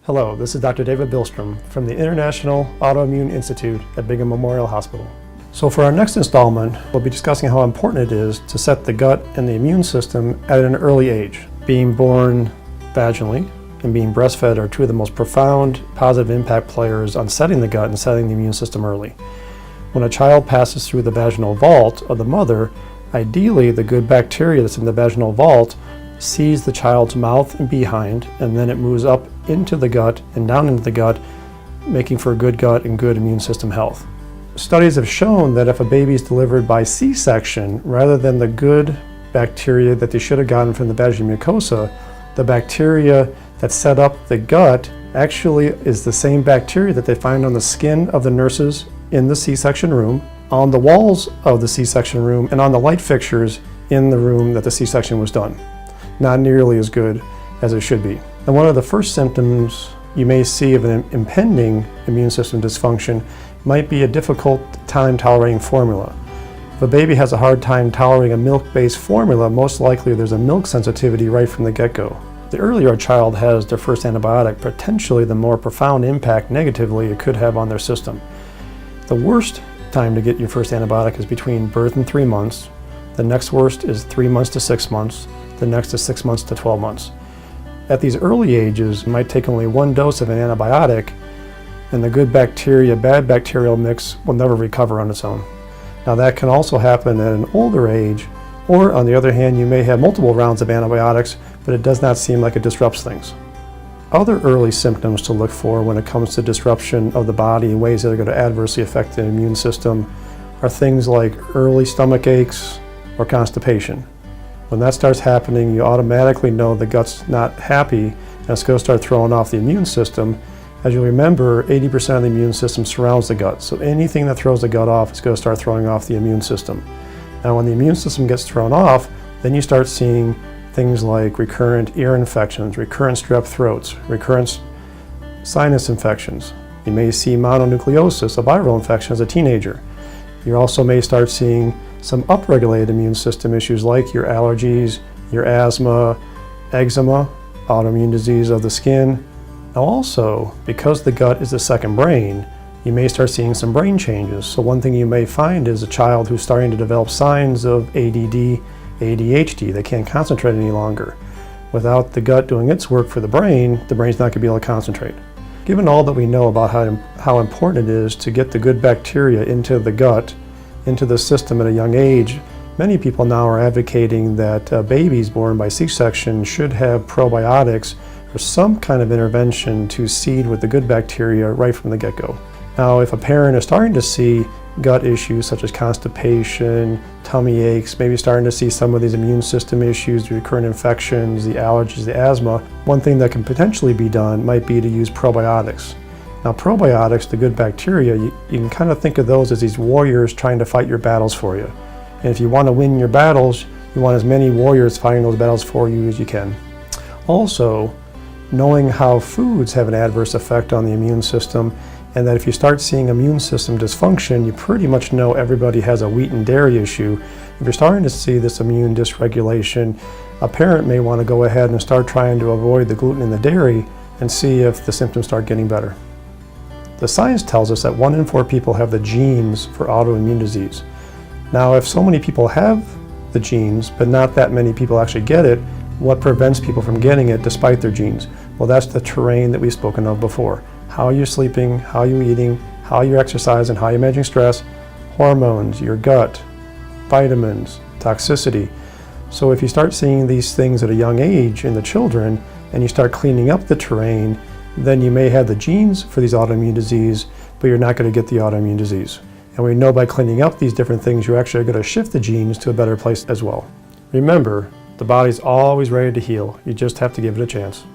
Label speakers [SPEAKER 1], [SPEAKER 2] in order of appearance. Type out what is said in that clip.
[SPEAKER 1] Hello, this is Dr. David Bilstrom from the International Autoimmune Institute at Brigham Memorial Hospital. So for our next installment, we'll be discussing how important it is to set the gut and the immune system at an early age. Being born vaginally and being breastfed are two of the most profound positive impact players on setting the gut and setting the immune system early. When a child passes through the vaginal vault of the mother, ideally the good bacteria that's in the vaginal vault sees the child's mouth and behind, and then it moves up into the gut and down into the gut, making for a good gut and good immune system health. Studies have shown that if a baby is delivered by C-section, rather than the good bacteria that they should have gotten from the vaginal mucosa, the bacteria that set up the gut actually is the same bacteria that they find on the skin of the nurses in the C-section room, on the walls of the C-section room, and on the light fixtures in the room that the C-section was done. Not nearly as good as it should be. And one of the first symptoms you may see of an impending immune system dysfunction might be a difficult time tolerating formula. If a baby has a hard time tolerating a milk-based formula, most likely there's a milk sensitivity right from the get-go. The earlier a child has their first antibiotic, potentially the more profound impact negatively it could have on their system. The worst time to get your first antibiotic is between birth and 3 months. The next worst is 3 months to 6 months. The next is 6 months to 12 months. At these early ages, it might take only one dose of an antibiotic, and the good bacteria, bad bacterial mix will never recover on its own. Now that can also happen at an older age, or on the other hand, you may have multiple rounds of antibiotics, but it does not seem like it disrupts things. Other early symptoms to look for when it comes to disruption of the body in ways that are going to adversely affect the immune system are things like early stomach aches or constipation. When that starts happening, you automatically know the gut's not happy and it's going to start throwing off the immune system. As you remember, 80% of the immune system surrounds the gut, so anything that throws the gut off is going to start throwing off the immune system. Now when the immune system gets thrown off, then you start seeing things like recurrent ear infections, recurrent strep throats, recurrent sinus infections. You may see mononucleosis, a viral infection, as a teenager. You also may start seeing some upregulated immune system issues like your allergies, your asthma, eczema, autoimmune disease of the skin. Now also, because the gut is the second brain, you may start seeing some brain changes. So one thing you may find is a child who's starting to develop signs of ADD, ADHD. They can't concentrate any longer. Without the gut doing its work for the brain's not going to be able to concentrate. Given all that we know about how important it is to get the good bacteria into the gut, into the system at a young age, many people now are advocating that babies born by C-section should have probiotics or some kind of intervention to seed with the good bacteria right from the get-go. Now, if a parent is starting to see gut issues such as constipation, tummy aches, maybe starting to see some of these immune system issues, the recurrent infections, the allergies, the asthma, one thing that can potentially be done might be to use probiotics. Now probiotics, the good bacteria, you can kind of think of those as these warriors trying to fight your battles for you. And if you want to win your battles, you want as many warriors fighting those battles for you as you can. Also, knowing how foods have an adverse effect on the immune system, and that if you start seeing immune system dysfunction, you pretty much know everybody has a wheat and dairy issue. If you're starting to see this immune dysregulation, a parent may want to go ahead and start trying to avoid the gluten in the dairy and see if the symptoms start getting better. The science tells us that 1 in 4 people have the genes for autoimmune disease. Now, if so many people have the genes, but not that many people actually get it, what prevents people from getting it despite their genes? Well, that's the terrain that we've spoken of before. How you're sleeping, how you're eating, how you're exercising, how you're managing stress, hormones, your gut, vitamins, toxicity. So if you start seeing these things at a young age in the children, and you start cleaning up the terrain, then you may have the genes for these autoimmune disease, but you're not going to get the autoimmune disease. And we know by cleaning up these different things, you're actually going to shift the genes to a better place as well. Remember, the body's always ready to heal. You just have to give it a chance.